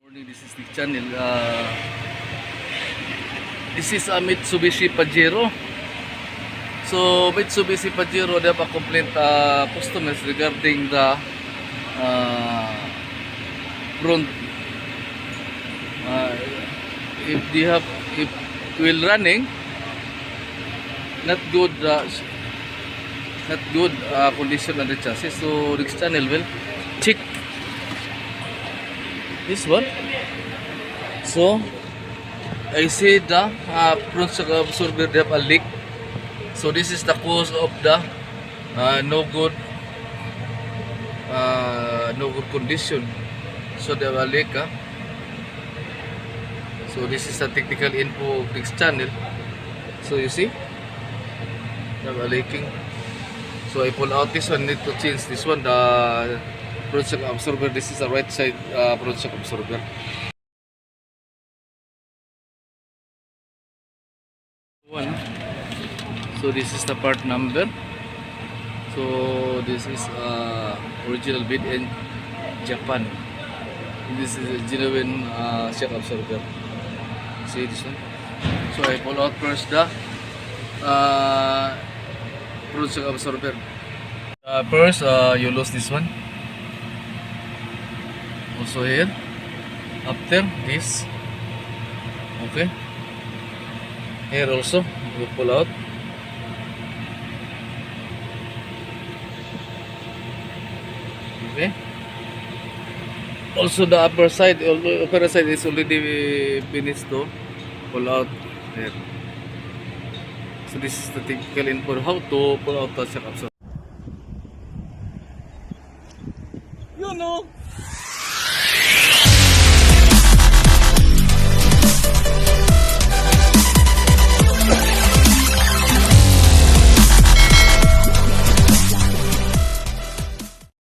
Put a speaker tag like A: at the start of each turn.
A: Morning, this is the channel. This is a Mitsubishi Pajero. So Mitsubishi Pajero, they have a complaint customers regarding the front. If wheel running, not good condition on the chassis. So this channel will check this one. So I see the front shock absorber, they have a leak. So this is the cause of the no good condition. So they have a leak. So this is the technical info of this channel. So you see, they have a leaking. So I pull out this one, need to change this one, the front shock absorber. This is the right side front shock absorber. So this is the part number. So this is original made in Japan. This is a genuine shock absorber. See this one. So I pull out first the front shock absorber. First you lose this one. Also here. After this, okay. Here also you pull out. Okay. Also the upper side is already finished to pull out here. So this is the technical info how to pull out the shock absorber. You know.